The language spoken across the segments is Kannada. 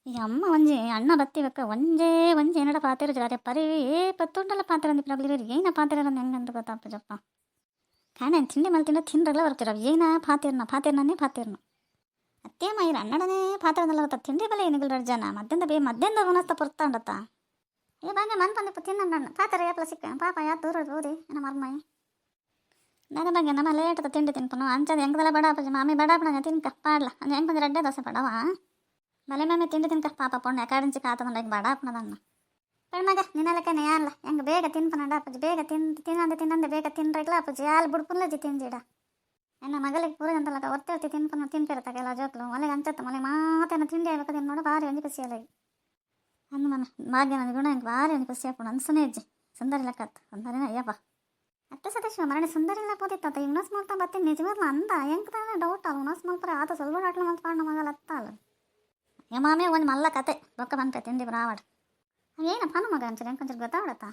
ಈ ಅಮ್ಮ ಒಂಜಿ ಅಣ್ಣ ಬತ್ತಿವಕ್ಕ ಒಂಜೇ ಒಂಜಿ ಏನಡ ಪಾತೆರ ಜಾರೆ ಪರಿ ಪತ್ತುಂಡಲ ಪಾತ್ರೆ ಅಂದಿ ಪ್ರಬ್ಲಿರಿ ಏನ ಪಾತ್ರೆ ಹೆಂಗಂತ ಗೊತ್ತಾಪಜಪ್ಪ ಕಾಣೆ ತಿಂಡಿ ಮೇಲೆ ತಿಂಡ್ರಲ್ಲ ಬರ್ತೀರ ಏನ ಪಾತೆರ್ನೇ ಪಾತೆರ್ನು ಅತ್ತೇ ಮೈರ ಅಣ್ಣಡನೇ ಪಾತ್ರೆದಲ್ಲ ಬತ್ತ ತಿಂಡಿ ಬಲೆ ಏನಿಲ್ಲ ಜನ ಮದ್ದಿಂದ ಉನಸ್ತ ಪುರ್ತಾಂಡತ್ತ ಏ ಬಾಂಗೆ ಮನ್ ಪಂದಿಪ್ಪ ತಿನ್ನ ಪಾತ್ರೆ ಏಪ್ಲ ಸಿಕ್ಕ ಪಾಪ ಯಾ ದೂರ ಓದಿ ಏನ ಮರ್ಮೈ ನನ್ನ ಬಗ್ಗೆ ನಮ್ಮ ಲೇಟದ ತಿಂಡಿ ತಿನ್ಪನು ಅಂಚದ ಹೆಂಗದಲ್ಲ ಬಡಾಪಜಿ ಮಾಮಿ ಬಡಾಪಣ ತಿನ್ಕ ಪಾಡ್ಲ ಅಂದ್ರೆ ಹೆಂಗೆ ಬಂದ್ರೆ 2 ದೋಸೆ ಪಡವಾ ಬಲೆ ಮೇಮೆ ತಿಂಡಿ ತಿನ್ಕ ಪಾಪ ಪೊಣ್ಣೆ ಕಾಡಿಂಚಿ ಕಾತದಂಡ ಬಡಾಪಣದನ್ನ ಮಗ ನಿನ್ನಲಕ್ಕನೆ ಅಲ್ಲ ಹೆಂಗೆ ಬೇಗ ತಿನ್ಪನಂಡ ಅಪ್ಪಜಿ ಬೇಗ ತಿನ್ನಂದೆ ಬೇಗ ತಿನ್ರಲ್ಲ ಅಪ್ಪಜಿ ಹಾಲು ಬುಡ್ಪುನ್ಲಜ್ಜಿ ತಿಂಜಿಡ ಎನ್ನ ಮಗಳಿಗೆ ಪೂರಗಂತಲಕ ಒತ್ತೇಳ್ತಿ ತಿನ್ಪಿರತ್ತಾಗೆಲ್ಲ ಜೋಕ್ಲು ಮೊಲೆಗೆ ಅಂಚತ್ತ ಮೊಲೆ ಮಾತೇನ ತಿಂಡಿ ಆಗ್ಬೇಕು ತಿನ್ ನೋಡು ಭಾರಿ ಒಂಜಿ ಖುಷಿಯಲ್ಲಾಗಿ ಅಂದು ಮನ ಭಾಗ್ಯ ನನ್ನ ಗುಣ ಹೆಂಗೆ ಭಾರಿ ಒಂಜಿ ಖುಷಿ ಹಾಕೊಂಡು ಅನ್ಸನೇ ಅಜ್ಜಿ ಸುಂದರಿ ಲೆಕ್ಕತ್ತು ಸುಂದರಿನ ಅಯ್ಯಪ್ಪ ಅತ್ತೆ ಸತೀಶ್ವ ಮರಣಿ ಸುಂದರಿಲ್ಲ ಪೋತಿತ್ತ ಉನಸ್ ಮಲ್ತಾ ಬತ್ತೀನಿ ನಿಜವಾಗ್ಲು ಅಂದ ಹೆಂಗೆ ತಾನೇ ಡೌಟ್ ಅಲ್ಲ ಉನಸ್ ಮಲ್ಪರೆ ಆತ ಸ್ವಲ್ಪ ಆಟ್ಲ ಮಲ್ಪಾಡ ಮಗಲ ಅತ್ತ ಅಲ್ಲ ಮಾಮೇ ಒಂದು ಮಲ್ಲ ಕತೆ ಬೊಕ್ಕ ಬಂತೆ ತಿಂಡಿ ಬ್ರಾವಾಡ್ ಏನು ಪಾನು ಮಗ ಅಂಚರಿ ಹೆಂಗೆ ಗೊತ್ತಾವಡತ್ತ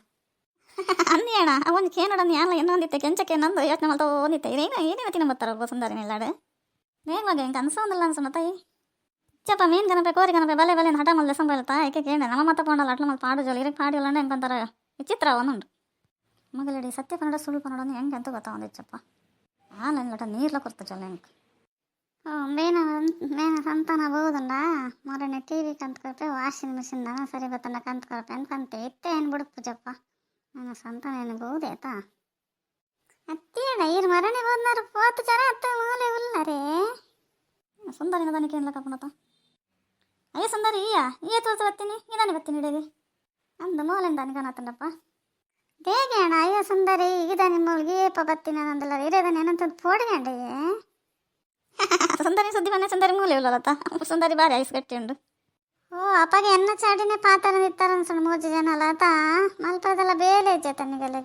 ಅಂದಿ ಅಣ್ಣ ಒಂದು ಕೇನೋಡಂದು ಎಲ್ಲ ಇನ್ನೊಂದಿತ್ತೆ ಕೆಂಚಕ್ಕೆ ನಂದು ಯೋಚನೆ ಮಾಡ್ತಾ ಓದಿತ್ತೆ ಏನೇನು ತಿನ್ನ ಬರ್ತಾರ ಸುಂದರಿ ನಿಲ್ಲಾಡು ನೇಗ ಮಗ ಹೆಂಗೆ ಅನ್ಸೋದಿಲ್ಲ ಅನ್ಸೋಣ ತಾಯಿ ಚಪ್ಪ ಮೀನು ಕನಪೆ ಕೋರಿ ಕನಪೆ ಬಲೆ ಬಲೆ ಹಠ ಮಲ್ಲ ಸಂಬಳತ್ತ ಏಕೆ ಕೇಳಿ ನಮ್ಮ ಮತ್ತೆ ಪೋಂಡಲ್ಲ ಅಟ್ಲ ಮಲ್ಲಿ ಪಾಡು ಜೋಲಿ ಇರಕ್ಕೆ ಪಾಡಿಲ್ಲ ಹೆಂಗಂತಾರೆ ವಿಚಿತ್ರ ಒಂದುಂಡು ಮಗಳಡಿ ಸತ್ಯ ಕನ್ನಡ ಸುಳ್ಳು ಕನ್ನಡ ಹೆಂಗೆ ಅಂತ ಗೊತ್ತಾವಂದಿಚ್ಚಪ್ಪ ಹಾಲಟ ನೀರ್ಲ ಕೊರ್ತ ಜೊಲ್ಲ ಹೆಂಗೆ ಮೇನ ಸಂತಾನ ಬಹುದುಂಡ ಮೊರನೆ ಟಿ ವಿ ಕಂತ್ಕೊಳ್ಪೆ ವಾಷಿಂಗ್ ಮಿಷಿನ್ ದನ ಸರಿ ಬತ್ತಂಡ ಕಂತ್ಕೊಳ್ಪೆ ಅನ್ಕಂತೆ ಇತ್ತೆ ಏನು ಬಿಡುಪ್ಪು ಜಪ್ಪ ನನ್ನ ಸಂತಾನ ಏನು ಬಹುದೇತಾ ಅತ್ತೇಡ ಈರು ಮರಣೆ ಬಂದರು ಪೋತು ಜನ ಅತ್ತ ಮೂಲೆ ಉಲ್ಲರೇ ಸುಂದರಿನ ದನಿಕೆ ಏನ್ಲ ಕಪ್ಪಣತ ಅಯ್ಯ ಸುಂದರಿ ಈ ತೋರ್ತು ಬತ್ತೀನಿ ಇದಾನೆ ಬತ್ತೀನಿ ಇಡೀಗೆ ಅಂದು ಮೂಲೆಂದ ದನಿಕನತ್ತಂಡಪ್ಪ ಬೇಗ ಅಣ್ಣ ಅಯ್ಯ ಸುಂದರಿ ಈಗ ನಿಮ್ಮಗಳಿಗೆ ಏಪ ಬತ್ತೀನಿ ಅನ್ನೊಂದಲ್ಲ ಇರೋದನ್ನ ಏನಂತ ಪೋಡಿಗಂಡೆಯೇ ಸುಂದರಿ ಸುದ್ದಿ ಮನೆ ಸುಂದರಿ ಮೂಲೆ ಇಲ್ಲತ್ತ ಸುಂದರಿ ಬಾರಿ ಐಸ್ ಗಟ್ಟಿ ಉಂಡು ಓ ಅಪ್ಪಗೆ ಎನ್ನ ಚಾಡಿನೇ ಪಾತ್ರ ನಿತ್ತಾರ ಅನ್ಸಣ್ಣ 3 ಜನ ಅಲ್ಲ ಆತ ಮಲ್ಪದಲ್ಲ ಬೇಲೆ ಇಜ್ಜತ ನಿಗಲ್ಲ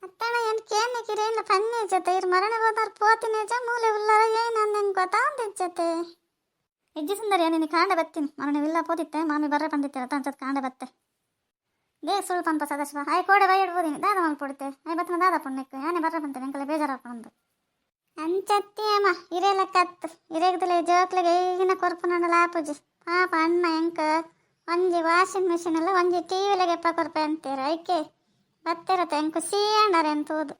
ಅತ್ತಣ ಏನು ಕೇನೆ ಕಿರೇನ ಪನ್ನಿ ಇಜ್ಜತೆ ಇರು ಮರಣ ಹೋದಾರ ಪೋತಿನ ಇಜ್ಜ ಮೂಲೆ ಉಲ್ಲರ ಏನು ಅಂದಂಗೆ ಗೊತ್ತಾಂತ ಇಜ್ಜತೆ ಇಜ್ಜಿ ಸುಂದರಿ ನೀನು ಕಾಂಡ ಬತ್ತೀನಿ ಮರಣವಿಲ್ಲ ಪೋತಿತ್ತೆ ಮಾಮಿ ಬರ್ರೆ ಬಂದಿತ್ತೀರತ್ತ ಅಂಚತ್ ಕಾಂಡ ಬತ್ತೆ ದೇ ಸುಳ್ಳು ಪಂಪ ಸದಸ್ಯ ಆಯ್ ಕೋಡೆ ಬೈ ಇಡ್ಬೋದಿನಿ ದಾದ ಮಲ್ಪೊಡುತ್ತೆ ಆಯ್ ಬತ್ತನ ದಾದ ಪುಣ್ಯಕ್ಕೆ ಯಾನೇ ಬರ್ರೆ ಬಂತೇನೆ ಎಂಕಲ್ಲ ಬೇಜಾರಾಕೊಂಡು ಅಂಚತ್ತಿ ಅಮ್ಮ ಇರೇಲ ಕತ್ತು ಇರೇಗದಲೆ ಜೋಕ್ಲಿಗೆ ಈಗಿನ ಕೊರ್ಪು ನೋಡಲ್ಲ ಆಪುಜಿ ಪಾಪ ಅಣ್ಣ ಎಂಕ ಒಂಜಿ ವಾಷಿಂಗ್ ಮಿಷಿನ್ ಎಲ್ಲ ಒಂಜಿ ಟಿ ವಿಲೆಗೆ ಎಪ್ಪ ಕೊರ್ಪೆ ಅಂತೀರ ಐಕೆ ಬತ್ತಿರತ್ತೆ ಎಂಕು ಸೀಯಣ್ಣರೆ ಅಂತೂದು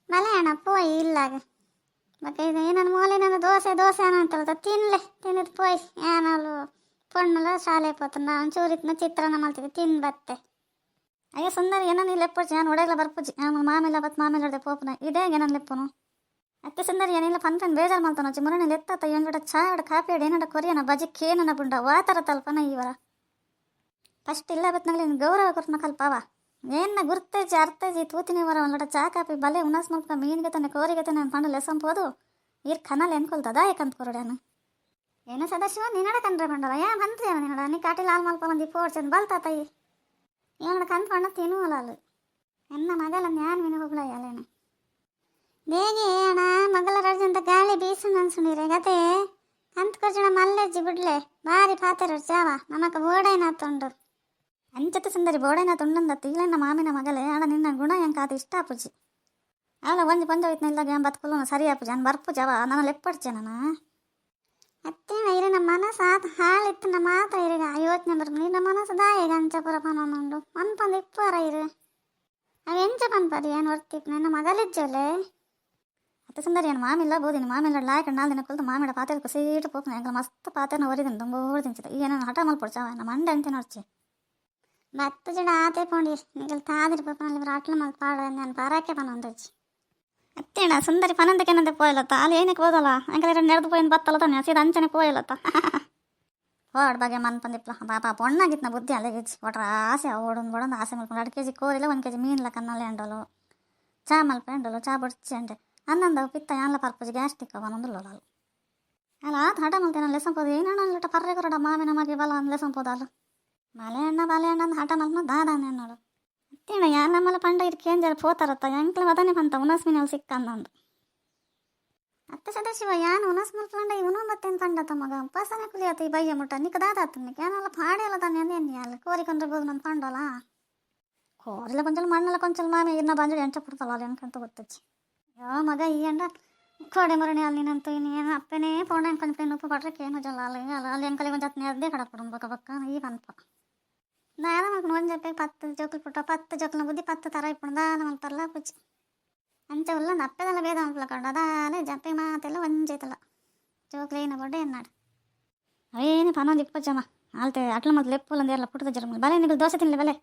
ಮಲೆ ಅಣ್ಣ ಪೋಯ್ ಇಲ್ಲಾಗ ಮತ್ತೆ ಇದು ಏನನ್ನು ಮೂಲೆ ನಾನು ದೋಸೆ ಅನ್ನಂತಲ್ಲ ತಿನ್ನದು ಪೋಯ್ ಏನಲು ಪೊಣ್ಣಲ್ಲ ಶಾಲೆ ಪೋತು ನಾನು ಚೂರಿತ್ನ ಚಿತ್ರಾನ್ನ ಮಾಡ್ತಿದ್ದೆ ತಿನ್ ಬತ್ತೆ ಅಯ್ಯೋ ಸುಂದರಿ ಏನನ್ನು ಲೆಪ್ಪುಜಿ ನಾನು ಒಡೆಯಲ್ಲ ಬರ್ಪುಜಿ ಮಾಮೆಲ್ಲ ಬತ್ತು ಮಾಮೆಲ್ಲ ಹೊಡೆದೆ ಪೋಪುನ ಇದೇ ಏನನ್ನು ಲೆಪ್ಪುನು ಅತ್ತೆ ಸುಂದರಿ ಏನಿಲ್ಲ ಪಂಪನ್ ಬೇಜಾರು ಮಾಡ್ತಾನ ಅಜ್ಜಿ ಮುರಣೆ ಎತ್ತ ಎಂಗಡ ಚಾಯ್ ಆಡ ಕಾಫಿ ಆಡ ಏನಡ ಕೊರಿಯನ ಬಜಿ ಕೇನನ ಬುಂಡ ವಾತರ ತಲ್ಪನ ಇವರ ಫಸ್ಟ್ ಇಲ್ಲ ಬತ್ನಾಗಲಿ ಗೌರವ ಕೊರ್ತನ ಕಲ್ಪಾವ ಏನ ಗುರ್ತೇಜಿ ಅರ್ಥೇಜಿ ತೂತಿನಿ ವರ ಒಂದಡ ಚಾ ಕಾಫಿ ಬಲೆ ಉನಸ್ ಮಲ್ಕ ಮೀನಿಗೆ ತಾನೆ ಕೋರಿಗೆ ತಾನೆ ಪಂಡು ಲೆಸಂಪೋದು ಇರ್ ಕನಲ್ ಎನ್ಕೊಳ್ತದ ಏಕಂತ ಕೊರಡ್ಯಾನ ಏನೋ ಸದಸ್ಯ ನಿನ್ನಡ ಕಂಡ್ರೆ ಬಂಡಲ್ಲ ಯಾ ಬಂದ್ರಿ ಅವ ನಿನ್ನಡ ನೀ ಕಾಟಿ ಲಾಲ್ ಮಲ್ಪ ಮಂದಿ ಪೋಡ್ಸಂದು ಬಲ್ತಾ ತಾಯಿ ಏನಡ ಕಂತ ಪಣ್ಣ ತಿನ್ನುವಲ್ಲ ಅಲ್ಲ ಎನ್ನ ಮಗಲ ನ್ಯಾನ್ ಮೀನು ಹೋಗ್ಲ ಅಲ್ಲೇನೆ ಬೇಗೆ ಅಣ್ಣ ಮಗಲ ರಜಂತ ಗಾಳಿ ಬೀಸನ್ ಅನ್ಸುಣಿರೆ ಗತೆ ಕಂತ ಕೊರ್ಜಣ ಮಲ್ಲೆಜ್ಜಿ ಬಿಡ್ಲೆ ಬಾರಿ ಪಾತೆರ ಜಾವ ನಮಕ ಬೋಡೈನ ತುಂಡು ಅಂಚತ ಸುಂದರಿ ಬೋಡೈನ ತುಂಡಂದತ್ತು ಇಲ್ಲಣ್ಣ ಮಾಮಿನ ಮಗಲೇ ಅಣ್ಣ ನಿನ್ನ ಗುಣ ಹೆಂಗೆ ಕಾದು ಇಷ್ಟ ಆಪುಜಿ ಅವಳ ಒಂಜಿ ಪಂಜ ಇಲ್ಲ ಗ್ಯಾಮ್ ಬತ್ಕೊಲ್ಲ ಸರಿ ಆಪುಜಿ ನಾನು ಬರ್ಪು ಜವ ನಾನು ಲೆಪ್ಪಡ್ಚೆ ನಾನು ಅತ್ತೇಣ ಇರ ನಮ್ಮ ಮನಸ್ಸು ಆತ ಹಾಳಿತ್ತು ನಮ್ಮ ಮಾತ್ರ ಇರ ಯೋಚನೆ ಬರ್ಬೋದು ನಮ್ಮ ಮನಸ್ಸು ದಾಯಿಗ ಅಂಚಪುರ ಪನೊಂದು ಮನ್ಪಂದು ಇಪ್ಪರ ಇರು ಅವು ಎಂಚ ಪನ್ಪರಿ ಏನು ಹೊರ್ತಿತ್ತು ನನ್ನ ಮಗಲಿಜ್ಜಲೆ ಅತ್ತೆ ಸುಂದರಿ ಏನು ಮಾಮಿಲ್ಲ ಬೋದಿನಿ ಮಾಮಿಲ್ಲ ಲಾಯ್ಕ 4 ದಿನ ಕೊಲ್ತು ಮಾಮಿಡ ಪಾತ್ರೆ ಸೀಟು ಪೋಪನ ಎಂಕಲ್ ಮಸ್ತ್ ಪಾತ್ರೆನ ಹೊರಿದನು ತುಂಬ ತಿಂಚಿದೆ ಈಗ ನಾನು ಹಠ ಮಲ್ಪಡ್ಚಾವ ನಮ್ಮ ಮಂಡೆ ಅಂತೆ ನೋಡ್ಚಿ ಬತ್ತು ಜಡ ಆತೆ ಪೋಂಡಿ ನಿಗಲ್ ತಾದಿರಿ ಪಪ್ಪನಲ್ಲಿ ಇವರು ಆಟ್ಲ ಮಲ್ ಪಾಡ ನಾನು ಪಾರಾಕೆ ಪನೊಂದಜ್ಜಿ ಅತ್ತೇಣ ಸುಂದರಿ ಪನಂದಕ್ಕೆ ಪೋಯಲತ್ತ ಅಲ್ಲಿ ಏನಕ್ಕೆ ಹೋದಲ್ಲ ಅಂಕಲ್ ನೆರೆದು ಪೋಯಿನ ಬತ್ತಲ್ಲ ತಾನೆ ಸೀದ ಅಂಚನೆ ಪೋಯಲತ್ತ ಓಡ್ ಬಗ್ಗೆ ಮನ್ ಪಂದಿಪ್ಲ ಪಾಪ ಪೊಣ್ಣಾಗಿತ್ತು ನಾ ಬುದ್ಧಿ ಅಲ್ಲಿಗೆಜ್ಜಿ ಒಟ್ರ ಆಸೆ ಓಡೊಂದು ಆಸೆ ಮಲ್ಕೊಂಡು 2 kg ಕೋರಿಲ್ಲ 1 kg ಮೀನಿಲ್ಲ ಕನ್ನಲ್ಲಿ ಎಂಡಲು ಚಾ ಮಲ್ಪ ಎಂಡಲು ಚಾ ಬಡ್ಚಿ ಅಂಡೆ ಅನ್ನಂದ ಪಿತ್ತ ಯಾನ್ಲ ಪರ್ಪಜಿ ಗ್ಯಾಸ್ಟಿಕ್ ಅವನೊಂದು ಲೋಲಲ್ಲ ಅಲ್ಲ ಆತ ಹಠ ಮಲ್ತೇನೆ ಲೆಸಂಪೋದು ಏನಣ್ಣ ಪರ್ರೆ ಕೊರಡ ಮಾವಿನ ಮಗೆ ಬಲ ಅಂದು ಲೆಸಂಪೋದಲ್ಲ ಬಾಲೆ ಹಣ್ಣ ಅಂದು ಹಠ ಮಲ್ಪನ ದಾದಾನೆ ಅನ್ನೋಳು ಅತ್ತೇಣ ಯಾರು ನಮ್ಮಲ್ಲ ಪಂಡ ಇರ್ ಕೇಂಜಲ್ ಪೋತಾರತ್ತ ಎಂಕ್ಲ ಮದನೆ ಬಂತ ಉನಸ್ ಮೀನಲ್ಲಿ ಸಿಕ್ಕಂದಂದು ಅತ್ತೆ ಸದಾಶಿವ ಯಾನು ಉನಸ್ ಮಲ್ಪಂಡ ಇವನು ಬತ್ತೇನು ಪಂಡತ ಮಗ ಉಪಾಸನೆ ಕುಲಿಯತ್ತ ಈ ಬಯ್ಯ ಮುಟ್ಟ ನಿಕ್ಕ ದಾದಾತನಿಗೆ ಏನೆಲ್ಲ ಪಾಡೆಯಲ್ಲ ತಾನೆ ಅಂದೇನು ಅಲ್ಲಿ ಕೋರಿಕೊಂಡ್ರಬೋದು ನನ್ನ ಪಂಡಲ್ಲ ಕೋರಿಲ್ಲ ಕೊಂಚಲ್ ಮಣ್ಣಲ್ಲ ಕೊಂಚಲ್ ಮಾಮಿ ಇನ್ನ ಬಂಜಡಿ ಎಂಚ ಪಡ್ತಲ್ಲ ಅಲ್ಲಿ ಅನ್ಕಂತ ಗೊತ್ತಚ್ಚಿ ಯೋ ಮಗ ಈ ಎಂಡ ಕೋಡೆ ಮರಣಿ ಅಲ್ಲಿ ನಂತು ಏನು ಅಪ್ಪನೇ ಪೌಂಡ ಅನ್ಕೊಂಡು ಉಪ್ಪು ಪಟ್ರಕ್ಕೆ ಏನು ಜಲ್ಲ ಅಲ್ಲಿ ಅಂಕಲಿಗೆ ಒಂದು ಹತ್ತನೇ ಅದೇ ಕಡಪಡು ಬಕ್ಕ ಬಕ್ಕ ಈ ಪನ್ಪ ದಾನ ಮಾಡ್ಕೊಂಡು ಒಂದು ಜಪ್ಪೆ 10 ಜೋಕುಲು ಪುಟ್ಟ 10 ಜೋಕುಲ ಬುದ್ಧಿ 10 ಥರ ಇಪ್ಪುಂಡು ದಾನ ಮಾಡ್ತಾರಲ್ಲ ಪುಚ್ಚಿ ಅಂಚ ಉಲ್ಲ ಅಪ್ಪೆದೆಲ್ಲ ಭೇದ ಮಾಡ್ಲಕೊಂಡು ಅದಾನೆ ಜಪ್ಪೆ ಮಾತೆಲ್ಲ ಒಂಜೈತಲ್ಲ ಜೋಕುಲೇನ ಬೊಡ್ಡೆ ಎನ್ನಾಡು ಅವೇನು ಪನ್ನೊಂದು 20 ಜಮ ಆಲ್ತೆ ಅಟ್ಲ ಮೊದಲು ಎಪ್ಪುಲಂದು ಎಲ್ಲ ಪುಟ್ಟದ ಜರ ಬಲೆ ನಿಗಳು ದೋಸೆ ತಿನ್ನಲಿ ಬಲೆ